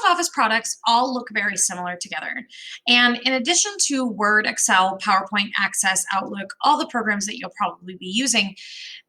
Office products all look very similar together. And in addition to Word, Excel, PowerPoint, Access, Outlook, all the programs that you'll probably be using,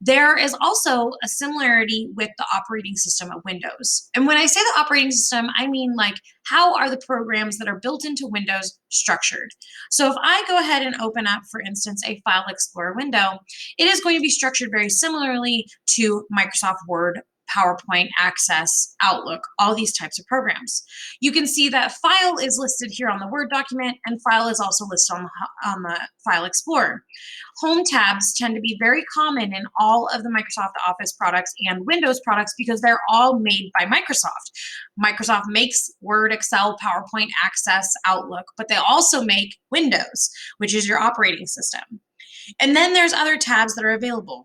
there is also a similarity with the operating system of Windows. And when I say the operating system, I mean like how are the programs that are built into Windows structured? So if I go ahead and open up, for instance, a File Explorer window, it is going to be structured very similarly to Microsoft Word, PowerPoint, Access, Outlook, all these types of programs. You can see that File is listed here on the Word document, and File is also listed on the File Explorer. Home tabs tend to be very common in all of the Microsoft Office products and Windows products because they're all made by Microsoft. Microsoft makes Word, Excel, PowerPoint, Access, Outlook, but they also make Windows, which is your operating system. And then there's other tabs that are available.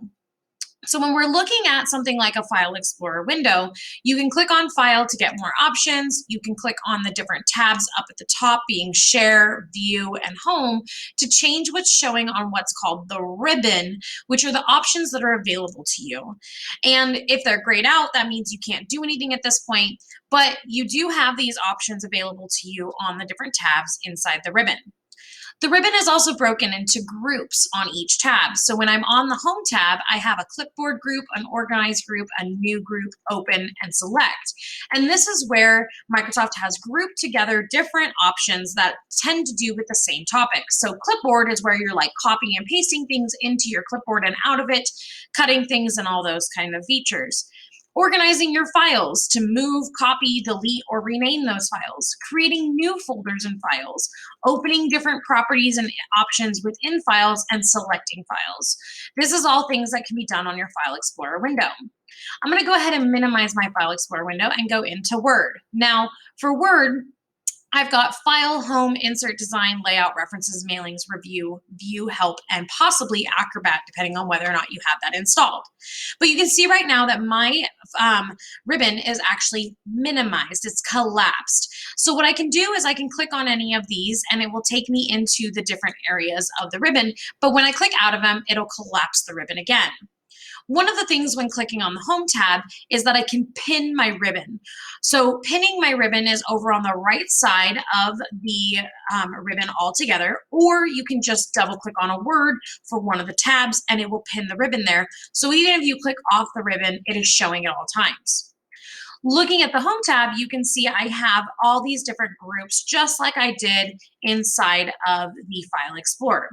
So when we're looking at something like a File Explorer window, you can click on File to get more options. You can click on the different tabs up at the top, being Share, View, and Home, to change what's showing on what's called the ribbon, which are the options that are available to you. And if they're grayed out, that means you can't do anything at this point, but you do have these options available to you on the different tabs inside the ribbon. The ribbon is also broken into groups on each tab. So when I'm on the Home tab, I have a clipboard group, an organized group, a new group, open, and select. And this is where Microsoft has grouped together different options that tend to do with the same topic. So clipboard is where you're like copying and pasting things into your clipboard and out of it, cutting things and all those kind of features. Organizing your files to move, copy, delete, or rename those files, creating new folders and files, opening different properties and options within files, and selecting files. This is all things that can be done on your File Explorer window. I'm going to go ahead and minimize my File Explorer window and go into Word. Now, for Word, I've got File, Home, Insert, Design, Layout, References, Mailings, Review, View, Help, and possibly Acrobat, depending on whether or not you have that installed. But you can see right now that my ribbon is actually minimized. It's collapsed. So what I can do is I can click on any of these and it will take me into the different areas of the ribbon. But when I click out of them, it'll collapse the ribbon again. One of the things when clicking on the Home tab is that I can pin my ribbon. So pinning my ribbon is over on the right side of the ribbon altogether, or you can just double click on a word for one of the tabs and it will pin the ribbon there. So even if you click off the ribbon, it is showing at all times. Looking at the Home tab, you can see I have all these different groups, just like I did inside of the File Explorer.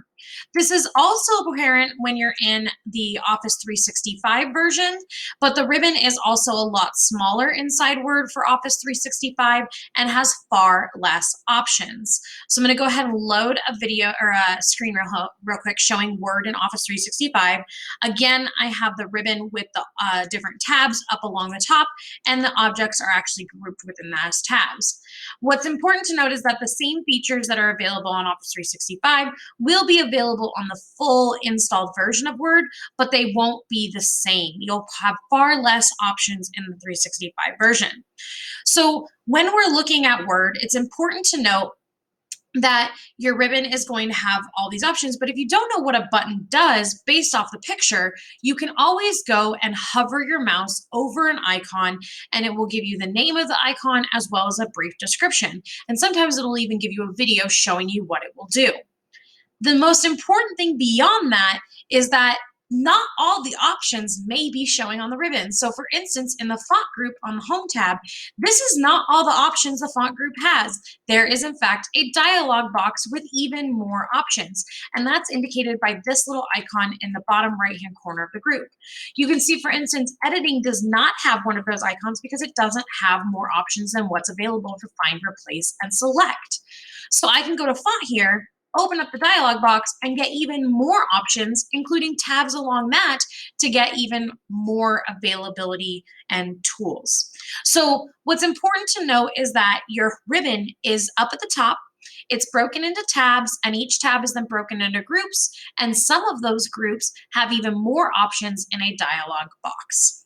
This is also apparent when you're in the Office 365 version, but the ribbon is also a lot smaller inside Word for Office 365 and has far less options. So I'm going to go ahead and load a video or a screen real quick showing Word in Office 365. Again, I have the ribbon with the different tabs up along the top, and the objects are actually grouped within those tabs. What's important to note is that the same features that are available on Office 365 will be available on the full installed version of Word, but they won't be the same. You'll have far less options in the 365 version. So when we're looking at Word, it's important to note that your ribbon is going to have all these options, but if you don't know what a button does based off the picture, you can always go and hover your mouse over an icon and it will give you the name of the icon as well as a brief description. And sometimes it'll even give you a video showing you what it will do. The most important thing beyond that is that not all the options may be showing on the ribbon. So for instance, in the font group on the Home tab, this is not all the options the font group has. There is in fact a dialog box with even more options. And that's indicated by this little icon in the bottom right-hand corner of the group. You can see, for instance, editing does not have one of those icons because it doesn't have more options than what's available to find, replace, and select. So I can go to font here, open up the dialog box, and get even more options, including tabs along that to get even more availability and tools. So what's important to note is that your ribbon is up at the top. It's broken into tabs, and each tab is then broken into groups, and some of those groups have even more options in a dialog box.